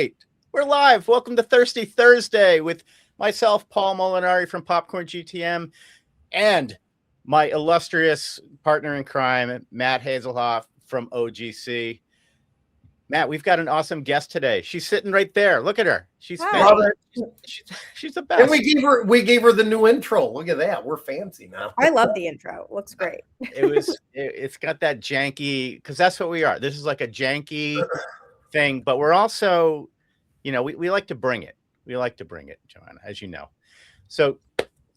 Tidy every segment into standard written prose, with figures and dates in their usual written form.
right. We're live. Welcome to Thirsty Thursday with myself, Paul Molinari from Popcorn GTM, and my illustrious partner in crime, Matt Hazelhoff from OGC. Matt, we've got an awesome guest today. She's sitting right there. Look at her. She's she's the best. And we gave her the new intro. Look at that. We're fancy now. I love the intro. It looks great. It's got that janky, because that's what we are. This is like a janky thing, but we're also, we like to bring it. We like to bring it, Joanna, as you know. So,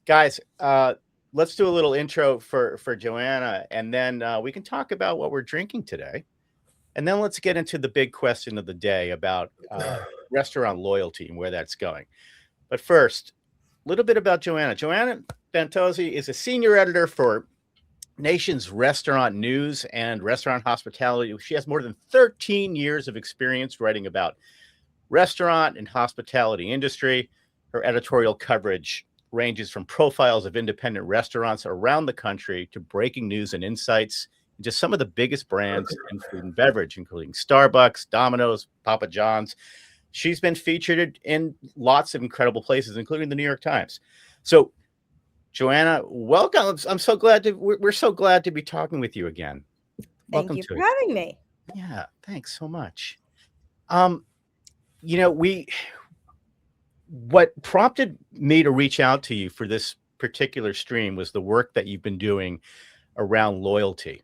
guys, let's do a little intro for Joanna, and then we can talk about what we're drinking today. And then let's get into the big question of the day about restaurant loyalty and where that's going. But first, a little bit about Joanna. Joanna Fantozzi is a senior editor for Nation's Restaurant News and Restaurant Hospitality. She has more than 13 years of experience writing about restaurant and hospitality industry. Her editorial coverage ranges from profiles of independent restaurants around the country to breaking news and insights into some of the biggest brands in food and beverage, including Starbucks, Domino's, Papa John's. She's been featured in lots of incredible places, including the New York Times. So, Joanna, welcome. We're so glad to be talking with you again. Thank you for having me. Yeah, thanks so much. What prompted me to reach out to you for this particular stream was the work that you've been doing around loyalty.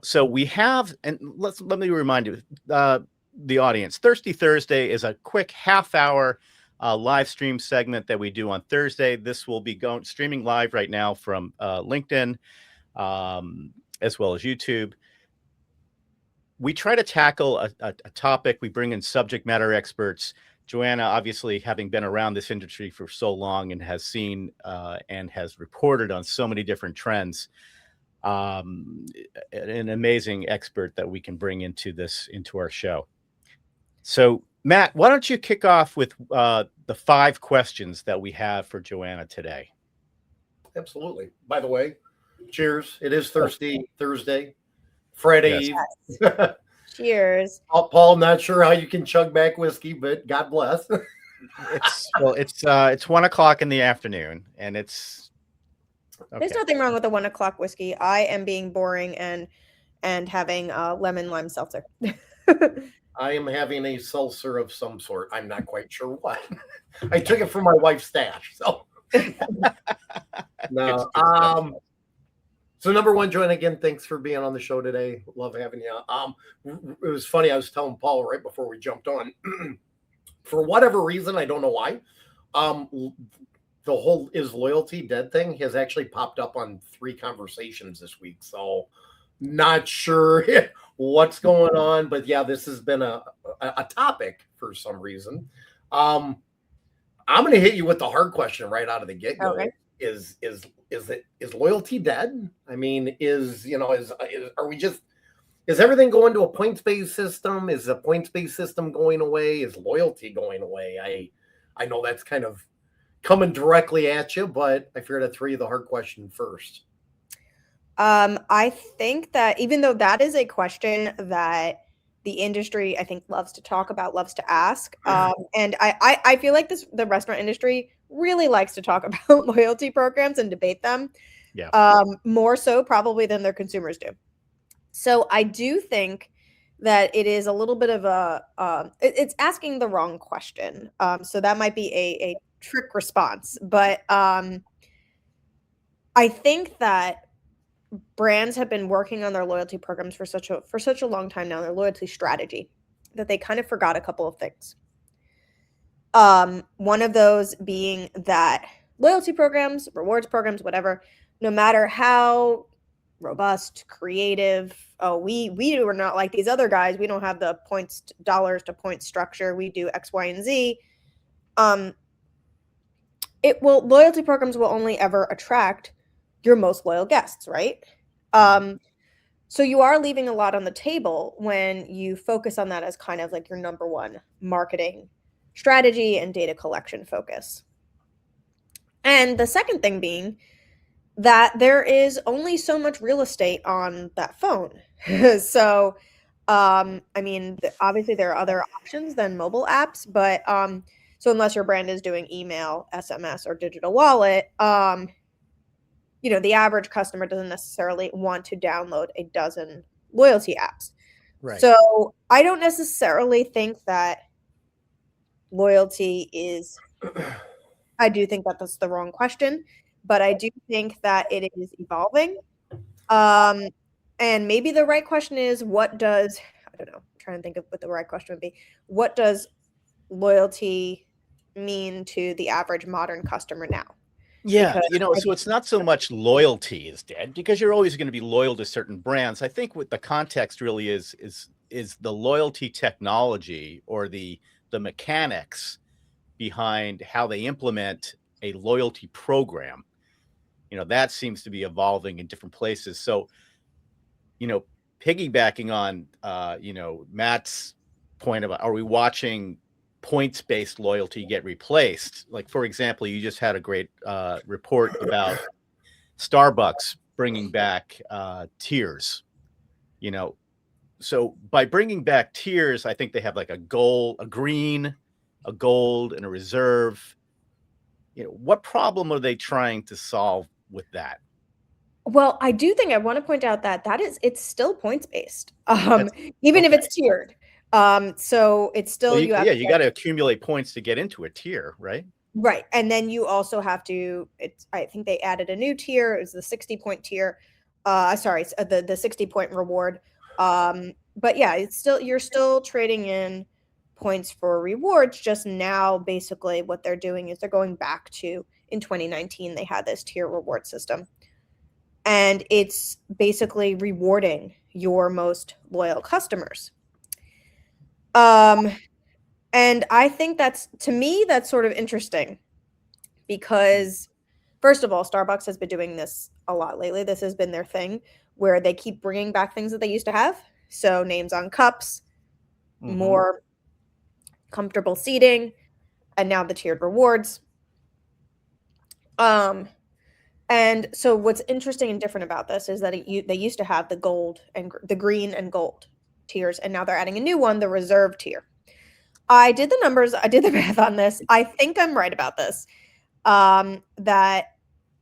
So we have, and let me remind you, the audience, Thirsty Thursday is a quick half-hour live stream segment that we do on Thursday. This will be streaming live right now from LinkedIn, as well as YouTube. We try to tackle a topic. We bring in subject matter experts. Joanna, obviously, having been around this industry for so long and has seen and has reported on so many different trends, an amazing expert that we can bring into our show. So, Matt, why don't you kick off with the 5 questions that we have for Joanna today? Absolutely. By the way, cheers. It is Thirsty Thursday, Friday. Yes. Cheers. Paul, not sure how you can chug back whiskey, but God bless. It's 1:00 in the afternoon, and it's okay. There's nothing wrong with the 1:00 whiskey. I am being boring and having lemon lime seltzer. I am having a seltzer of some sort. I'm not quite sure what. I took it from my wife's stash. So no. So number one, Joanna, again, thanks for being on the show today. Love having you. It was funny. I was telling Paul right before we jumped on. For whatever reason, I don't know why. The whole "is loyalty dead" thing has actually popped up on 3 conversations this week. So not sure what's going on, but yeah, this has been a topic for some reason. I'm going to hit you with the hard question right out of the get-go. Okay. Is loyalty dead? I mean, is everything going to a points-based system? Is the points-based system going away? Is loyalty going away? I know that's kind of coming directly at you, but I figured I'd throw you the hard question first. I think that even though that is a question that the industry, I think, loves to talk about, loves to ask, and I feel like the restaurant industry really likes to talk about loyalty programs and debate them, more so probably than their consumers do. So I do think that it is a little bit of it's asking the wrong question. So that might be a trick response, but I think that brands have been working on their loyalty programs for such a long time now, their loyalty strategy, that they kind of forgot a couple of things. One of those being that loyalty programs, rewards programs, whatever, no matter how robust, creative, we are not like these other guys. We don't have the dollars to points structure. We do X, Y, and Z. Loyalty programs will only ever attract your most loyal guests, right? So you are leaving a lot on the table when you focus on that as kind of like your number one marketing strategy and data collection focus. And the second thing being that there is only so much real estate on that phone. So I mean, obviously there are other options than mobile apps, but so unless your brand is doing email, SMS, or digital wallet, the average customer doesn't necessarily want to download a dozen loyalty apps. Right. So I don't necessarily think that loyalty is, I do think that that's the wrong question, but I do think that it is evolving. And maybe the right question is, I don't know, I'm trying to think of what the right question would be. What does loyalty mean to the average modern customer now? Yeah, Because so it's not so much loyalty is dead because you're always going to be loyal to certain brands. I think what the context really is the loyalty technology or the mechanics behind how they implement a loyalty program. That seems to be evolving in different places. So, piggybacking on Matt's point about, are we watching points-based loyalty get replaced? Like, for example, you just had a great report about Starbucks bringing back tiers. So by bringing back tiers, I think they have like a gold, a green, a gold, and a reserve. What problem are they trying to solve with that? Well, I do think I want to point out that it's still points based, That's even if okay. it's tiered. So it's still, Well, you have to you got to accumulate points to get into a tier, right? right, and then you also have to. I think they added a new tier. It was the 60-point tier. Sorry, the 60-point reward. But yeah, you're still trading in points for rewards. Just now, basically, what they're doing is they're going back to, in 2019 they had this tier reward system. And it's basically rewarding your most loyal customers. And I think to me, that's sort of interesting because, first of all, Starbucks has been doing this a lot lately. This has been their thing where they keep bringing back things that they used to have. So names on cups, more comfortable seating, and now the tiered rewards. And so what's interesting and different about this is that they used to have the gold and the green and gold tiers, and now they're adding a new one, the reserve tier. I did the numbers, I did the math on this. I think I'm right about this. That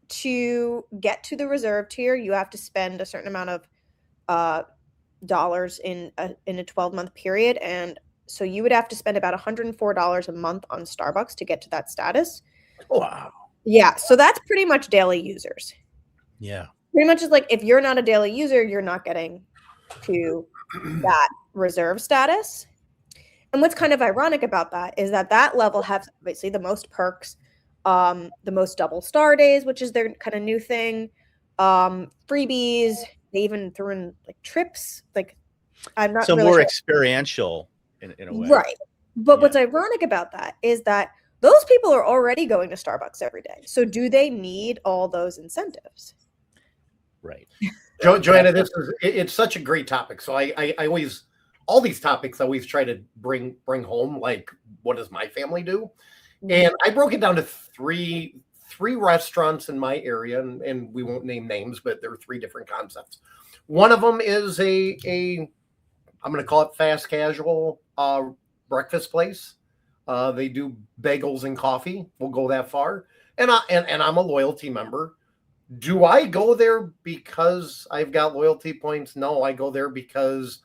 to get to the reserve tier, you have to spend a certain amount of dollars in a 12-month period, and so you would have to spend about $104 a month on Starbucks to get to that status. Wow. Yeah, so that's pretty much daily users. Yeah. Pretty much is like, if you're not a daily user, you're not getting to that reserve status. And what's kind of ironic about that is that level has obviously the most perks, the most double star days, which is their kind of new thing, freebies. They even threw in like trips. Like, I'm not So really more sure. experiential in a way. Right. But Yeah. what's ironic about that is that those people are already going to Starbucks every day. So do they need all those incentives? Right. Joanna, it's such a great topic. So I always, all these topics I always try to bring home, like, what does my family do? And I broke it down to three restaurants in my area, and we won't name names, but there are three different concepts. One of them is a I'm going to call it fast casual breakfast place. They do bagels and coffee. We'll go that far. And I'm a loyalty member. Do I go there because I've got loyalty points? No, I go there because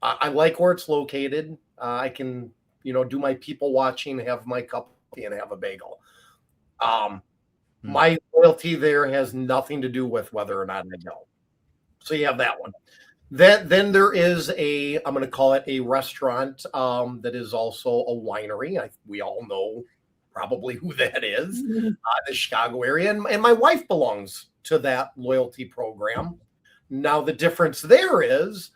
I like where it's located. I can, do my people watching, have my cup of tea, and have a bagel. My loyalty there has nothing to do with whether or not I go. So you have that one. Then there is I'm going to call it a restaurant that is also a winery. We all know probably who that is, the Chicago area. And my wife belongs to that loyalty program. Now, the difference there is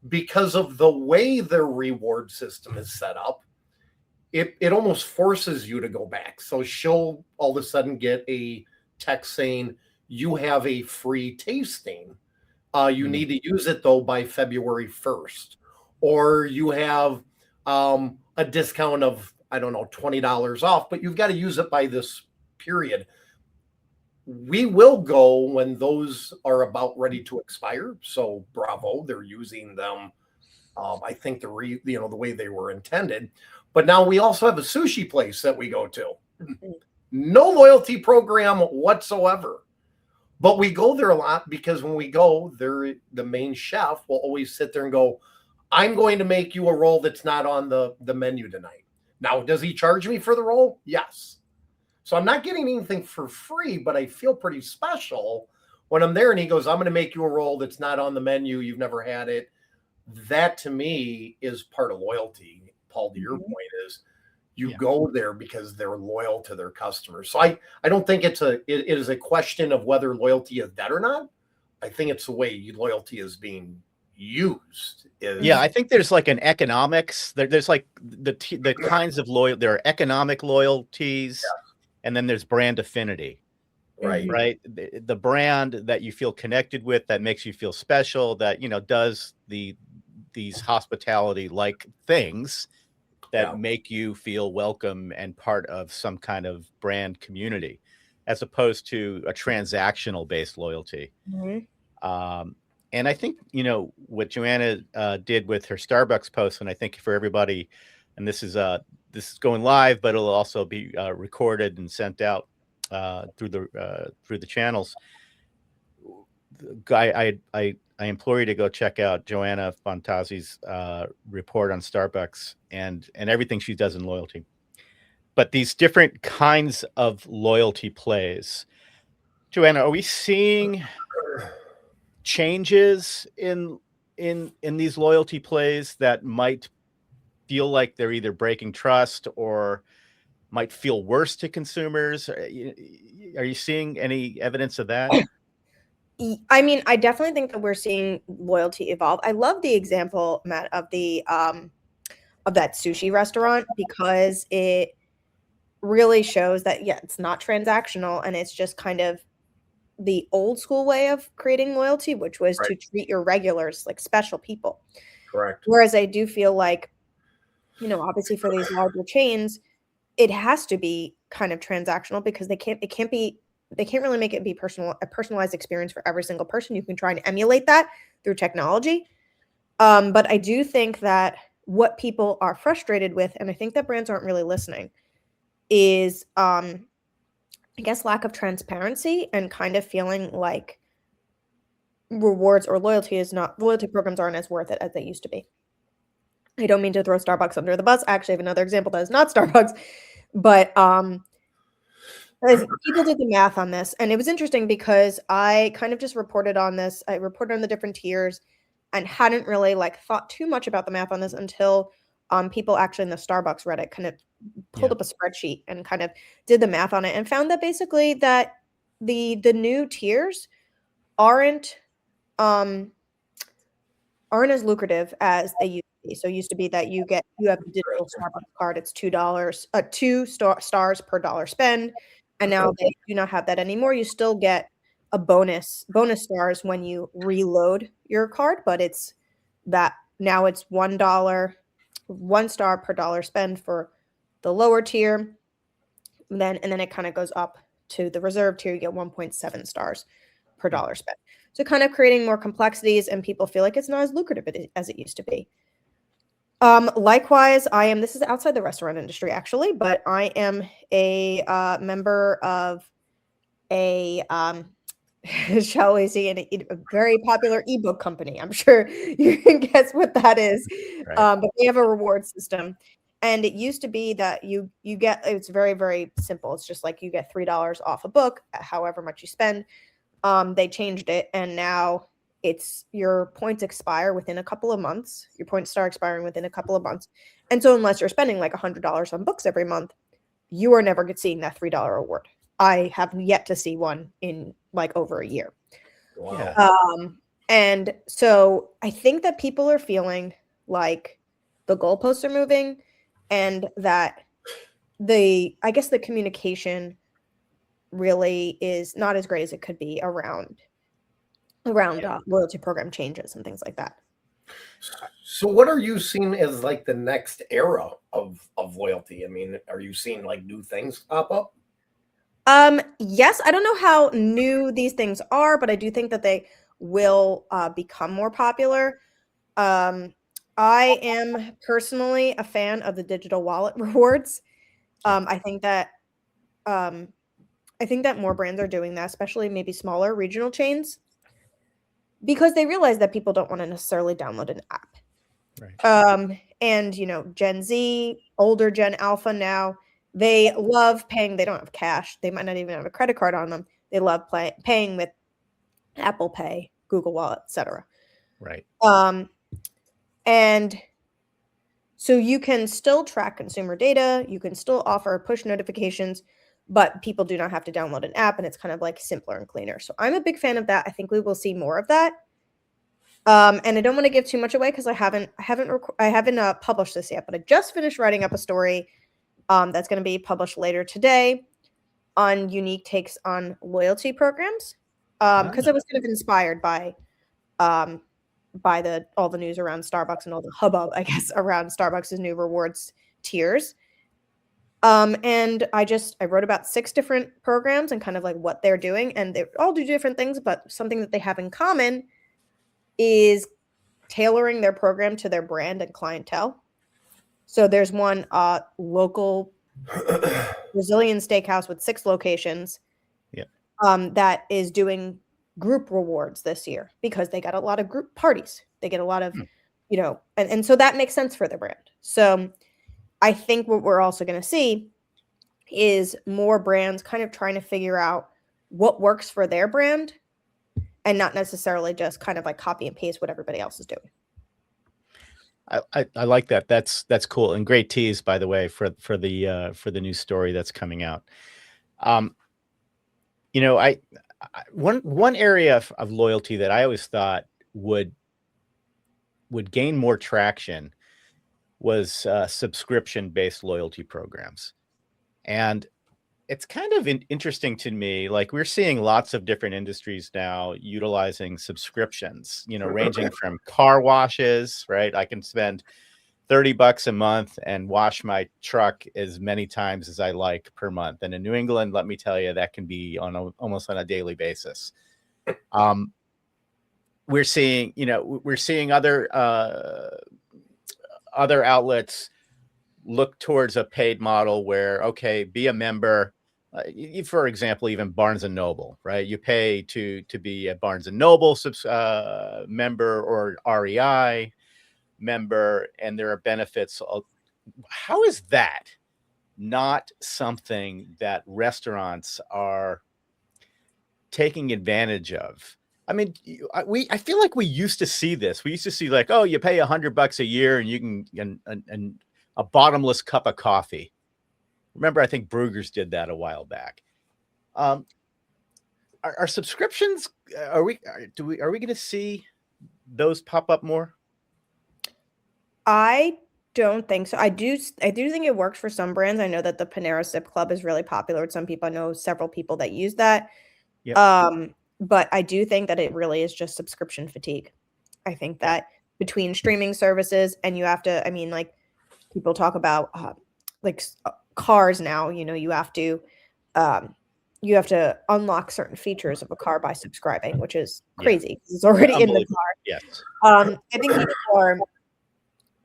because of the way their reward system is set up, it almost forces you to go back. So she'll all of a sudden get a text saying, you have a free tasting. You need to use it, though, by February 1st. Or you have a discount of, I don't know, $20 off, but you've got to use it by this period. We will go when those are about ready to expire. So bravo, they're using them I think the way they were intended. But now we also have a sushi place that we go to. No loyalty program whatsoever. But we go there a lot because when we go, the main chef will always sit there and go, I'm going to make you a roll that's not on the menu tonight. Now, does he charge me for the roll? Yes. So I'm not getting anything for free, but I feel pretty special when I'm there and he goes, I'm going to make you a roll that's not on the menu. You've never had it. That to me is part of loyalty. Paul, to your point is you go there because they're loyal to their customers. So I don't think it is a question of whether loyalty is dead or not. I think it's the way loyalty is being used. I think there's like an economics. There's like the kinds of there are economic loyalties, and then there's brand affinity. Right. The brand that you feel connected with, that makes you feel special, that, does these hospitality like things that make you feel welcome and part of some kind of brand community, as opposed to a transactional based loyalty. And I think, what Joanna did with her Starbucks post, and I think for everybody, and this is going live, but it'll also be recorded and sent out through the channels. I implore you to go check out Joanna Fantozzi's report on Starbucks and everything she does in loyalty. But these different kinds of loyalty plays, Joanna, are we seeing changes in these loyalty plays that might feel like they're either breaking trust or might feel worse to consumers? Are you seeing any evidence of that? I mean, I definitely think that we're seeing loyalty evolve. I love the example, Matt, of that sushi restaurant, because it really shows that, it's not transactional, and it's just kind of the old school way of creating loyalty, which was to treat your regulars like special people. Correct. Whereas I do feel like, obviously for these larger chains, it has to be kind of transactional, because they can't really make it be a personalized experience for every single person. You can try and emulate that through technology. But I do think that what people are frustrated with, and I think that brands aren't really listening, is I guess lack of transparency, and kind of feeling like rewards or loyalty programs aren't as worth it as they used to be. I don't mean to throw Starbucks under the bus. I actually have another example that is not Starbucks, but people did the math on this, and it was interesting because I kind of just reported on this. I reported on the different tiers and hadn't really thought too much about the math on this until people actually in the Starbucks Reddit kind of pulled up a spreadsheet and kind of did the math on it, and found that basically that the new tiers aren't as lucrative as they used to be. So it used to be that you have a digital Starbucks card, it's $2, 2 stars per dollar spend. And now they do not have that anymore. You still get a bonus stars when you reload your card, but it's that now it's $1, 1 star per dollar spend for the lower tier. And then it kind of goes up to the reserve tier. You get 1.7 stars per dollar spent. So kind of creating more complexities, and people feel like it's not as lucrative as it used to be. Likewise, this is outside the restaurant industry actually, but I am a member of a shall we say, a very popular ebook company. I'm sure you can guess what that is. Right. But they have a reward system, and it used to be that you get, it's very, very simple. It's just like you get $3 off a book, however much you spend. They changed it, and now it's your points expire within a couple of months. Your points start expiring within a couple of months. And so unless you're spending like $100 on books every month, you are never seeing that $3 reward. I have yet to see one in like over a year. Wow. And so I think that people are feeling like the goalposts are moving, and that I guess the communication really is not as great as it could be around loyalty program changes and things like that. So what are you seeing as like the next era of loyalty? I mean, are you seeing like new things pop up? Yes, I don't know how new these things are, but I do think that they will become more popular. I am personally a fan of the digital wallet rewards. I think that more brands are doing that, especially maybe smaller regional chains, because they realize that people don't want to necessarily download an app. Right. And Gen Z, older Gen Alpha now, they love paying. They don't have cash. They might not even have a credit card on them. They love paying with Apple Pay, Google Wallet, etc. Right. And so you can still track consumer data, you can still offer push notifications, but people do not have to download an app, and it's kind of like simpler and cleaner. So I'm a big fan of that. I think we will see more of that. And I don't want to give too much away because I haven't published this yet, but I just finished writing up a story that's going to be published later today on unique takes on loyalty programs, because I was kind of inspired by all the news around Starbucks and all the hubbub, I guess, around Starbucks' new rewards tiers. And I wrote about 6 different programs and kind of like what they're doing, and they all do different things, but something that they have in common is tailoring their program to their brand and clientele. So there's one local Brazilian steakhouse with 6 locations, that is doing group rewards this year because they got a lot of group parties. They get a lot of, and so that makes sense for the brand. So I think what we're also going to see is more brands kind of trying to figure out what works for their brand and not necessarily just kind of like copy and paste what everybody else is doing. I like that. That's cool and great tease, by the way, for the new story that's coming out. One area of loyalty that I always thought would gain more traction was subscription-based loyalty programs. And it's kind of interesting to me, like we're seeing lots of different industries now utilizing subscriptions, ranging from car washes, right? I can spend $30 a month and wash my truck as many times as I like per month. And in New England, let me tell you, that can be almost on a daily basis. We're seeing other outlets look towards a paid model where, okay, be a member. For example, even Barnes and Noble, right? You pay to be a Barnes and Noble member or REI member, and there are benefits. How is that not something that restaurants are taking advantage of? I mean, I feel like we used to see this. We used to see like, oh, you pay $100 a year and you can and a bottomless cup of coffee. Remember, I think Brugger's did that a while back. Are subscriptions? Are we going to see those pop up more? I don't think so. I do think it works for some brands. I know that the Panera Sip Club is really popular with some people. I know several people that use that. Yep. But I do think that it really is just subscription fatigue. I think that between streaming services and you have to, I mean, like people talk about cars now, you have to unlock certain features of a car by subscribing, which is crazy. It's already in the car. Yes. I think people are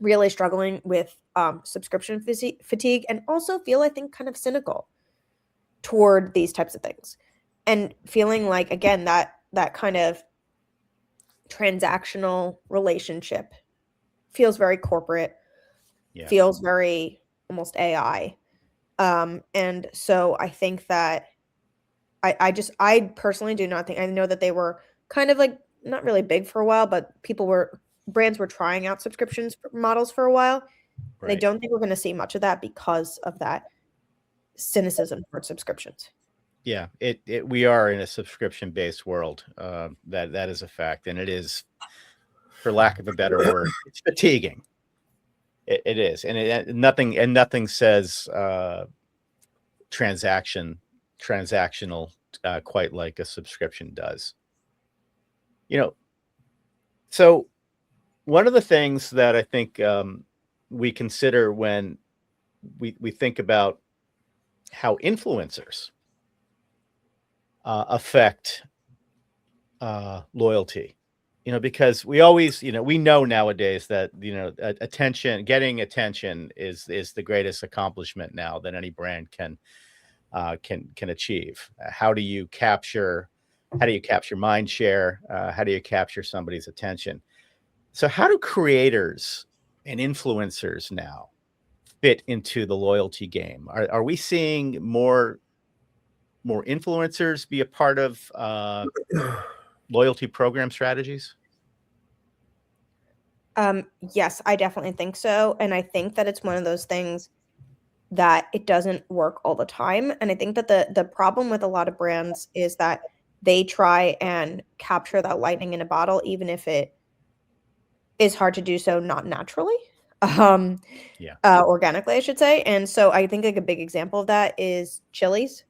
really struggling with subscription fatigue and also feel, I think, kind of cynical toward these types of things and feeling like, again, that kind of transactional relationship feels very corporate, feels very almost AI. And so I think that I personally do not think, I know that they were kind of like not really big for a while, but brands were trying out subscriptions models for a while. Right. And I don't think we're going to see much of that because of that cynicism for subscriptions. Yeah, we are in a subscription-based world. That is a fact, and it is, for lack of a better word, it's fatiguing. It is, and nothing says transactional quite like a subscription does. So one of the things that I think we consider when we think about how influencers affect loyalty because we always, we know nowadays that, getting attention is the greatest accomplishment now that any brand can achieve. How do you capture mind share? How do you capture somebody's attention? So how do creators and influencers now fit into the loyalty game? Are we seeing more influencers be a part of loyalty program strategies? Yes, I definitely think so. And I think that it's one of those things that it doesn't work all the time. And I think that the problem with a lot of brands is that they try and capture that lightning in a bottle, even if it is hard to do so not naturally. Um, Yeah. Organically, I should say. And so I think like a big example of that is Chili's,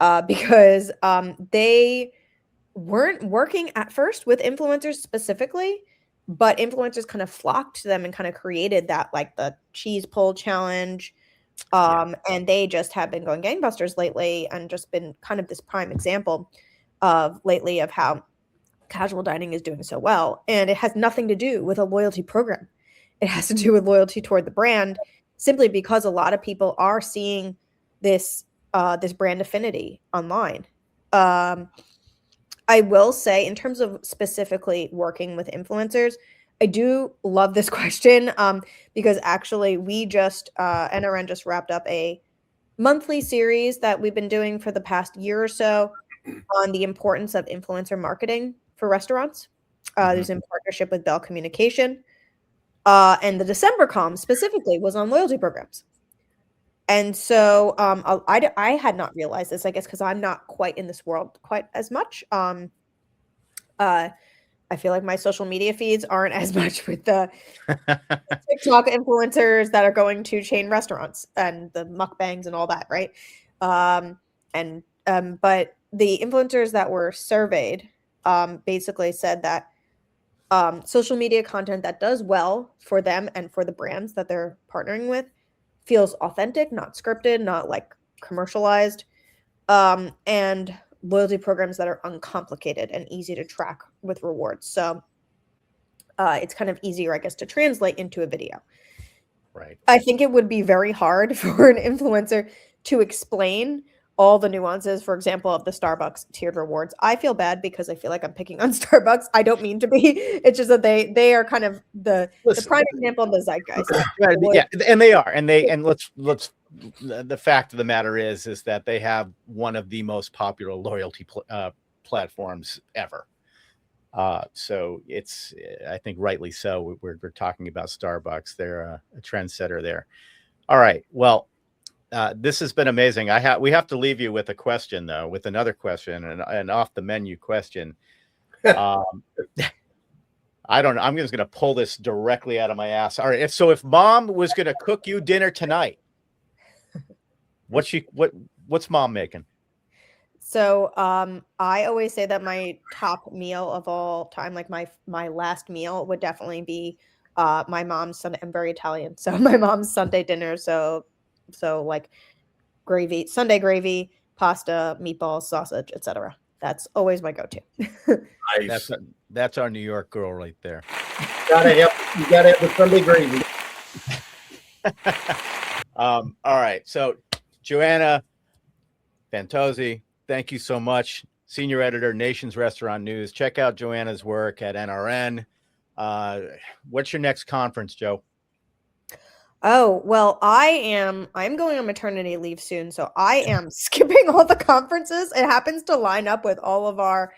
because they weren't working at first with influencers specifically, but influencers kind of flocked to them and kind of created that, like the cheese pull challenge. And they just have been going gangbusters lately and just been kind of this prime example of lately of how casual dining is doing so well. And it has nothing to do with a loyalty program. It has to do with loyalty toward the brand, simply because a lot of people are seeing this this brand affinity online. I will say, in terms of specifically working with influencers, I do love this question, because actually we just NRN just wrapped up a monthly series that we've been doing for the past year or so on the importance of influencer marketing for restaurants. There's in partnership with Bell Communication. And the December comm specifically was on loyalty programs. And so I had not realized this, I guess, because I'm not quite in this world quite as much. I feel like my social media feeds aren't as much with the TikTok influencers that are going to chain restaurants and the mukbangs and all that, right? But the influencers that were surveyed basically said that social media content that does well for them and for the brands that they're partnering with feels authentic, not scripted, not like commercialized, and loyalty programs that are uncomplicated and easy to track with rewards. So it's kind of easier, I guess, to translate into a video. Right. I think it would be very hard for an influencer to explain all the nuances, for example, of the Starbucks tiered rewards. I feel bad because I feel like I'm picking on Starbucks. I don't mean to be. It's just that they are kind of the prime example of the zeitgeist. Yeah, and they are, and let's the fact of the matter is that they have one of the most popular loyalty platforms ever. So it's, I think rightly so. We're talking about Starbucks. They're a trendsetter there. All right. Well, this has been amazing. We have to leave you with a question, though, with another question, an off the menu question. I don't know. I'm just going to pull this directly out of my ass. All right. If mom was going to cook you dinner tonight, what's mom making? So I always say that my top meal of all time, like my last meal, would definitely be my mom's Sunday. I'm very Italian, so my mom's Sunday dinner. So like gravy, Sunday gravy, pasta, meatballs, sausage, etc. That's always my go-to. Nice. That's our New York girl right there. You gotta have the Sunday gravy. All right. So Joanna Fantozzi, thank you so much. Senior editor, Nation's Restaurant News. Check out Joanna's work at NRN. What's your next conference, Joe? Oh, well, I'm going on maternity leave soon, so I am skipping all the conferences. It happens to line up with all of our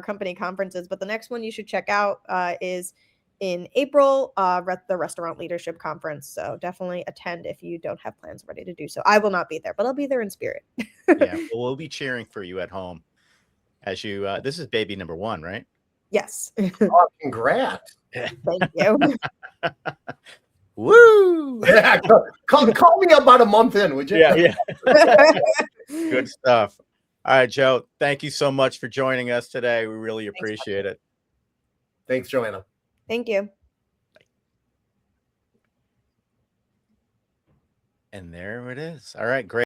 company conferences, but the next one you should check out is in April, the Restaurant Leadership Conference. So definitely attend if you don't have plans ready to do so. I will not be there, but I'll be there in spirit. Yeah, well, we'll be cheering for you at home as you. This is baby number 1, right? Yes. Oh, congrats. Thank you. Woo! Yeah, call me about a month in, would you? Yeah. Good stuff. All right, Joe. Thank you so much for joining us today. We really appreciate it. Thanks, Joanna. Thank you. And there it is. All right, great.